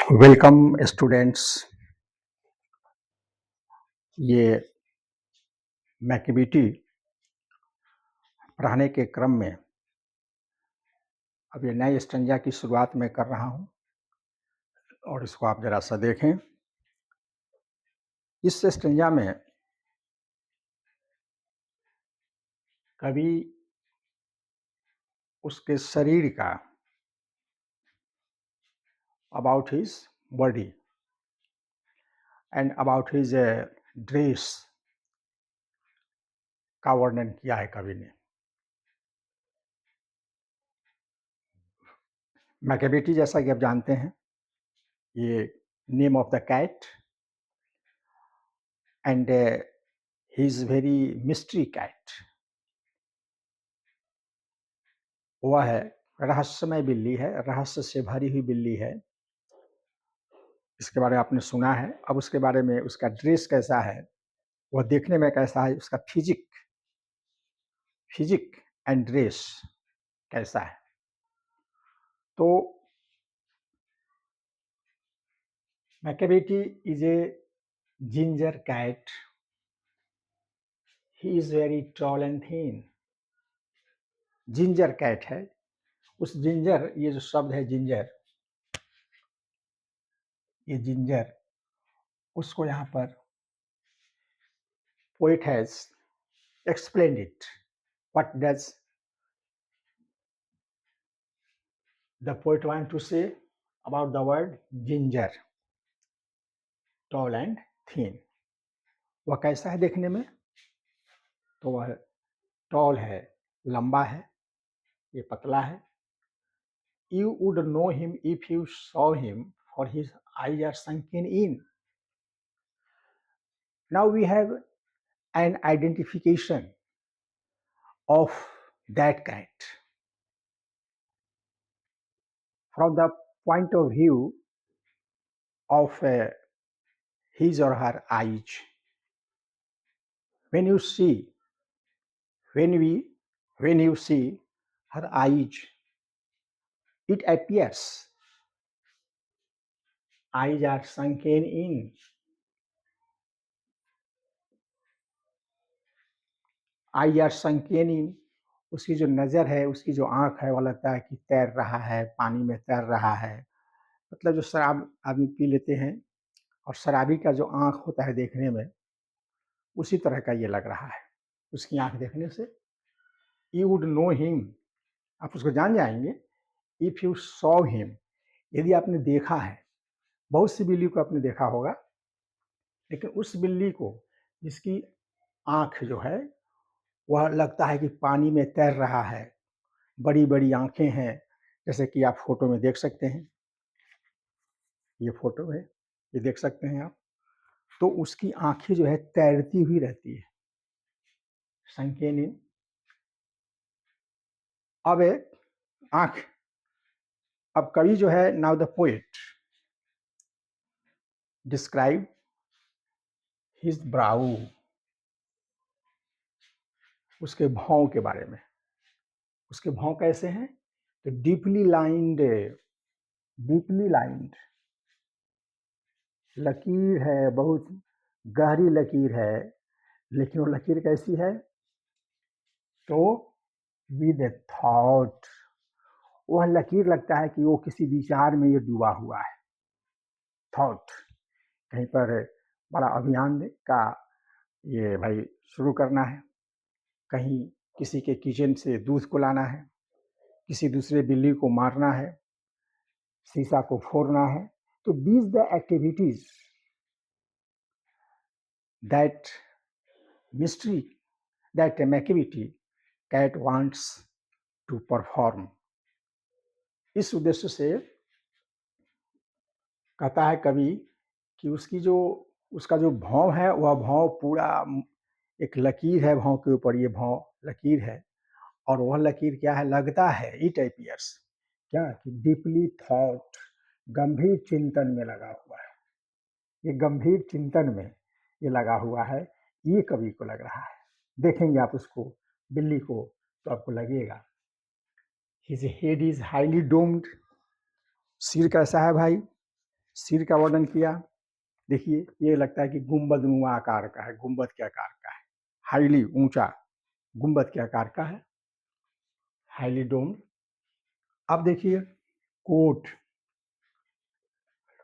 Welcome students. ये मैकेबिटी पढ़ाने के क्रम में अब ये नए स्टैंजा की शुरुआत मैं कर रहा हूँ और इसको आप ज़रा सा देखें। इस स्टैंजा में कवि उसके शरीर का about his body and about his dress का वर्णन किया है कवि ने। मैकेबिटी जैसा कि आप जानते हैं, ये name of the cat and he is very mystery cat. वह है रहस्यमय बिल्ली है, रहस्य से भरी हुई बिल्ली है। इसके बारे में आपने सुना है। अब उसके बारे में उसका ड्रेस कैसा है, वह देखने में कैसा है, उसका फिजिक एंड ड्रेस कैसा है। तो Macavity is a ginger cat. He is very tall and thin. Ginger cat है। उस जिंजर, ये जो शब्द है जिंजर, ये जिंजर, उसको यहाँ पर poet has explained it. What does the poet want to say about the word ginger? Tall and thin. वह कैसा है देखने में? तो वह टॉल है, लंबा है, ये पतला है। You would know him if you saw him, for his eyes are sunken in. Now we have an identification of that cat from the point of view of his or her eyes. When you see, when you see her eyes, it appears eyes are sunken in. Eyes are sunken in. उसकी जो नज़र है, उसकी जो आँख है, वो लगता है कि तैर रहा है, पानी में तैर रहा है। मतलब जो शराब आदमी पी लेते हैं और शराबी का जो आँख होता है देखने में, उसी तरह का ये लग रहा है। उसकी आँख देखने से यू वुड नो हिम, आप उसको जान जाएंगे। इफ़ यू सॉ हिम, यदि आपने देखा है। बहुत सी बिल्ली को आपने देखा होगा, लेकिन उस बिल्ली को जिसकी आँख जो है वह लगता है कि पानी में तैर रहा है, बड़ी बड़ी आँखें हैं, जैसे कि आप फोटो में देख सकते हैं। ये फोटो है, ये देख सकते हैं आप। तो उसकी आंखें जो है तैरती हुई रहती है, संकेन इन। अब आंख, अब कवि जो है, now the poet describe his brow, उसके भाव के बारे में। उसके भाव कैसे हैं? तो डीपली लाइंड लकीर है, बहुत गहरी लकीर है। लेकिन वो लकीर कैसी है? तो विद ए थॉट, वह लकीर लगता है कि वो किसी विचार में ये डूबा हुआ है। थॉट, कहीं पर बड़ा अभियान का ये भाई शुरू करना है, कहीं किसी के किचन से दूध को लाना है, किसी दूसरे बिल्ली को मारना है, शीशा को फोड़ना है। तो these the activities that mystery that Macavity cat wants to perform. इस उद्देश्य से कहता है कवि कि उसका जो भाव है, वह भाव पूरा एक लकीर है, भाव के ऊपर ये भाव लकीर है। और वह लकीर क्या है? लगता है, इट अपीयर्स, क्या कि डीपली थॉट, गंभीर चिंतन में लगा हुआ है। ये गंभीर चिंतन में ये लगा हुआ है, ये कवि को लग रहा है। देखेंगे आप उसको, बिल्ली को, तो आपको लगेगा। His head is highly doomed, सिर कैसा है भाई? सिर का वर्णन किया। देखिए, ये लगता है कि गुंबदनुमा आकार का है, गुंबद के आकार का है, हाईली ऊंचा गुंबद के आकार का है, हाईली डोम्ड। अब देखिए कोट,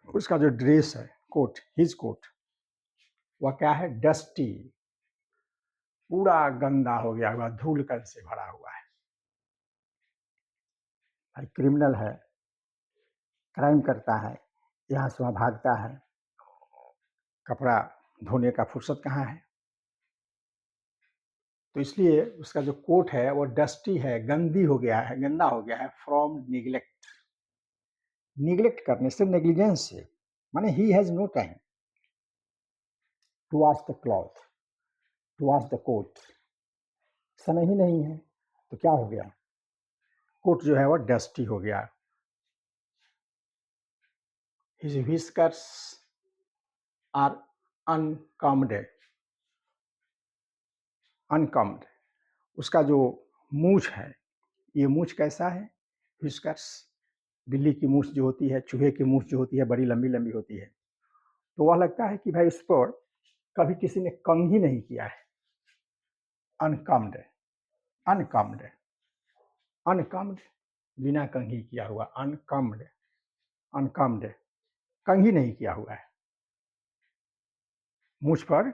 उसका जो ड्रेस है, कोट, हिज कोट, वह क्या है? डस्टी, पूरा गंदा हो गया हुआ, धूल कण से भरा हुआ है। भाई क्रिमिनल है, क्राइम करता है, यहाँ से वहाँ भागता है, कपड़ा धोने का फुर्सत कहाँ है? तो इसलिए उसका जो कोट है वो डस्टी है, गंदी हो गया है, गंदा हो गया है, फ्रॉम निग्लेक्ट। निग्लेक्ट करने से, नेग्लिजेंस से, माने he has no time to wash the cloth, to wash the coat, समय ही नहीं है। तो क्या हो गया? कोट जो है वो डस्टी हो गया। हिज व्हिस्कर्स आर अनकॉम्ड, अनकॉम्ड, उसका जो मूछ है, ये मूछ कैसा है? व्हिस्कर्स, बिल्ली की मूछ जो होती है, चूहे की मूछ जो होती है, बड़ी लंबी लंबी होती है। तो वह लगता है कि भाई उस पर कभी किसी ने कंघी नहीं किया है। अनकम्ड, अनकम्ड, अनकम्ड, बिना कंघी किया हुआ, अनकम्ड, अनकम्ड, कंघी नहीं किया हुआ है। मूछ पर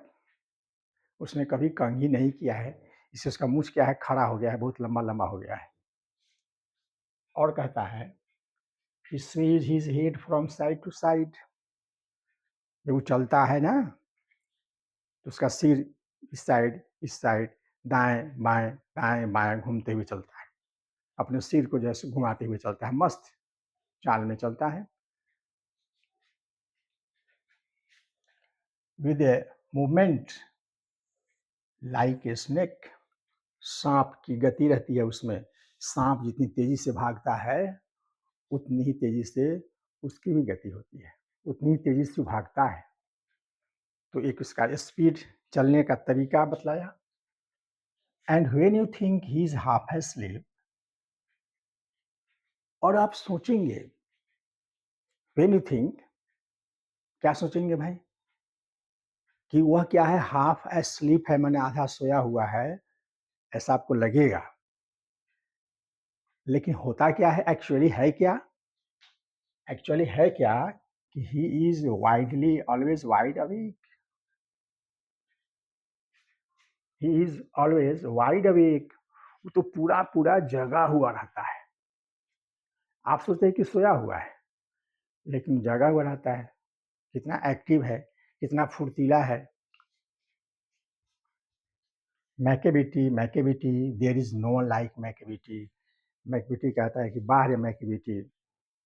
उसने कभी कंघी नहीं किया है, इससे उसका मूछ क्या है? खड़ा हो गया है, बहुत लंबा लंबा हो गया है। और कहता है he sways his head from side to side, जब वो चलता है ना तो उसका सिर इस साइड, दाएं बाएं घूमते हुए चलता है, अपने सिर को जैसे घुमाते हुए चलता है, मस्त चाल में चलता है। With a movement like a snake, सांप की गति रहती है उसमें। सांप जितनी तेजी से भागता है उतनी ही तेजी से उसकी भी गति होती है, उतनी ही तेजी से भागता है। तो एक उसका स्पीड, चलने का तरीका बतलाया। And when you think he is half asleep, और आप सोचेंगे, व्हेन यू थिंक, क्या सोचेंगे भाई? कि वह क्या है? हाफ asleep है, माने आधा सोया हुआ है, ऐसा आपको लगेगा। लेकिन होता क्या है? एक्चुअली है क्या? एक्चुअली है क्या कि he is widely always wide awake, he is always wide awake. वो तो पूरा पूरा जगा हुआ रहता है। आप सोचते हैं कि सोया हुआ है, लेकिन जगा हुआ रहता है। कितना एक्टिव है, कितना फुर्तीला है। Macavity, Macavity, there is no like Macavity. Macavity कहता है कि बाहर मैकेविटी,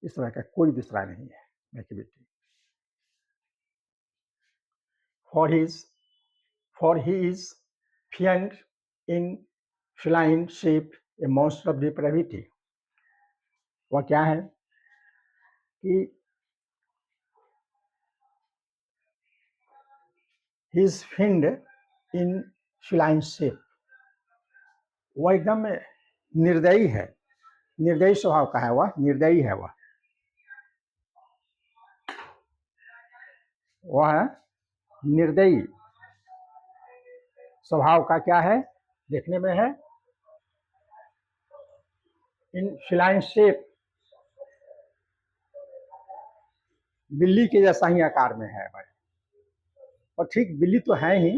इस तरह का कोई दूसरा नहीं है Macavity. For his, for he is fiend in feline shape, a monster of depravity. वह क्या है कि he is फिंड in feline shape, वह एकदम निर्दयी है, निर्दयी स्वभाव का है, वह निर्दयी है। वह निर्दयी स्वभाव का क्या है? देखने में है इन फिलाइन शेप, बिल्ली के जैसा ही आकार में है भाई। और ठीक बिल्ली तो है ही,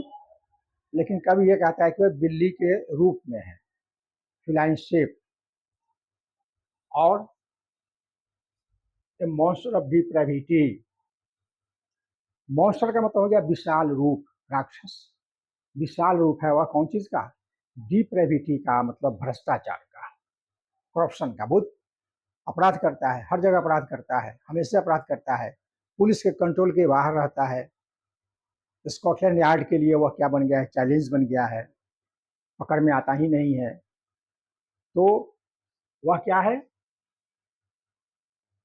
लेकिन कभी ये कहता है कि वह बिल्ली के रूप में है, फिलाइन शेप। और ए मॉन्स्टर ऑफ डिप्रेविटी, मॉन्स्टर का मतलब हो गया विशाल रूप, राक्षस। विशाल रूप है वह कौन चीज का? डिप्रेविटी का, मतलब भ्रष्टाचार का, करप्शन का। बहुत अपराध करता है, हर जगह अपराध करता है, हमेशा अपराध करता है, पुलिस के कंट्रोल के बाहर रहता है। स्कॉटलैंड यार्ड के लिए वह क्या बन गया है? चैलेंज बन गया है, पकड़ में आता ही नहीं है। तो वह क्या है?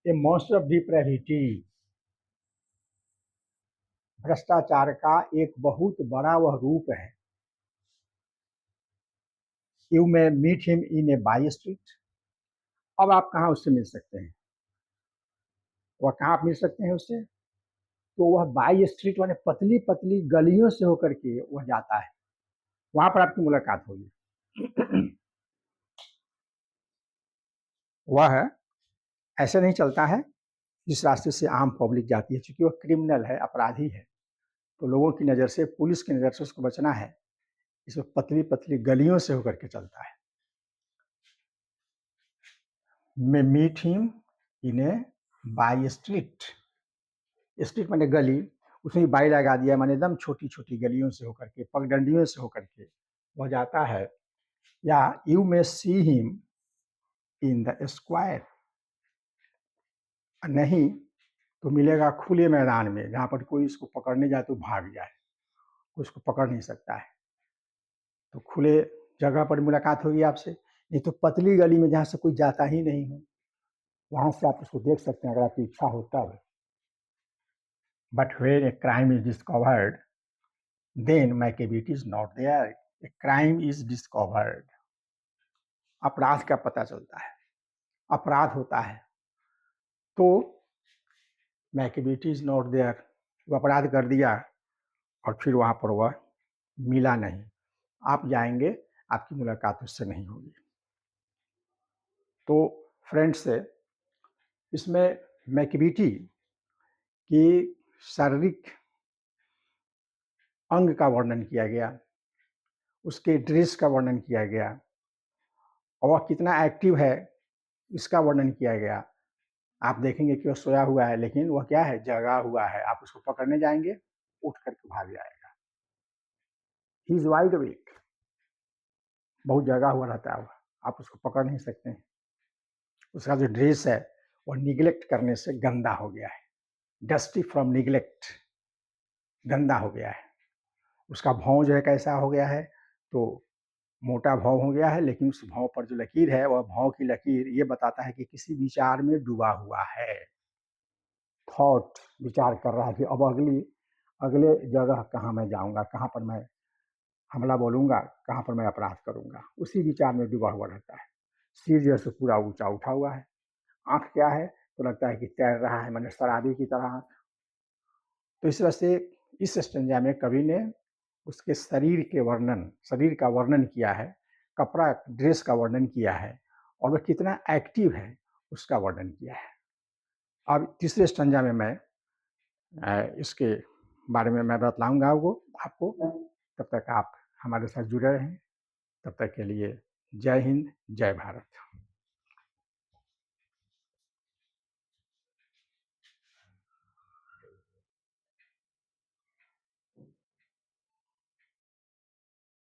ए मॉन्स्टर ऑफ डिप्रेविटी, भ्रष्टाचार का एक बहुत बड़ा वह रूप है। You may meet him in a by street. अब आप कहाँ उससे मिल सकते हैं? वह कहाँ आप मिल सकते हैं उससे? तो वह बाई स्ट्रीट माने पतली-पतली गलियों से होकर के वह जाता है। वहाँ पर आपकी मुलाकात होगी। वह ऐसे नहीं चलता है जिस रास्ते से आम पब्लिक जाती है, चूँकि वह क्रिमिनल है, अपराधी है, तो लोगों की नज़र से, पुलिस की नज़र से उसको बचना है, इसमें पतली-पतली गलियों से होकर के चलता है। May meet him in a by street, street माने गली, उसमें बाई लगा दिया माने एकदम छोटी-छोटी गलियों से होकर के, पगडंडियों से होकर के वह जाता है। या you may see him in the square, नहीं तो मिलेगा खुले मैदान में, जहाँ पर कोई इसको पकड़ने जाए तो भाग जाए, कोई इसको पकड़ नहीं सकता है। तो खुले जगह पर मुलाकात होगी आपसे, नहीं तो पतली गली में जहाँ से कोई जाता ही नहीं हो, वहाँ से आप उसको देख सकते हैं अगर आपकी इच्छा हो तब। But when a crime is discovered, then Macavity is not there. A crime is discovered, अपराध का पता चलता है, अपराध होता है, तो Macavity is not there, वो अपराध कर दिया और फिर वहाँ पर वह मिला नहीं, आप जाएंगे, आपकी मुलाकात उससे नहीं होगी। तो फ्रेंड्स, इसमें मैक्विटी की शारीरिक अंग का वर्णन किया गया, उसके ड्रेस का वर्णन किया गया, और वह कितना एक्टिव है इसका वर्णन किया गया। आप देखेंगे कि वह सोया हुआ है, लेकिन वह क्या है, जगा हुआ है। आप उसको पकड़ने जाएंगे, उठ करके भाग जाएगा। ही इज वाइड अवेक, बहुत जगा हुआ रहता है, आप उसको पकड़ नहीं सकते हैं। उसका जो ड्रेस है वह निगलेक्ट करने से गंदा हो गया है, डस्टी फ्रॉम निगलेक्ट, गंदा हो गया है। उसका भौं जो है कैसा हो गया है, तो मोटा भौं हो गया है, लेकिन उस भौं पर जो लकीर है, वह भौं की लकीर ये बताता है कि किसी विचार में डूबा हुआ है, थॉट, विचार कर रहा है कि अब अगले जगह कहाँ मैं जाऊंगा, कहाँ पर मैं हमला बोलूंगा, कहाँ पर मैं अपराध करूंगा, उसी विचार में डूबा हुआ रहता है। सिर जो है पूरा ऊंचा उठा हुआ है, आंख क्या है, तो लगता है कि तैर रहा है, मैंने शराबी की तरह। तो इस तरह से इस स्टेंजा में कवि ने उसके शरीर का वर्णन किया है, कपड़ा ड्रेस का वर्णन किया है, और वह कितना एक्टिव है उसका वर्णन किया है। अब तीसरे स्टेंजा में मैं इसके बारे में मैं बतलाऊंगा आपको। तब तक आप हमारे साथ जुड़े रहें, तब तक के लिए जय हिंद, जय भारत।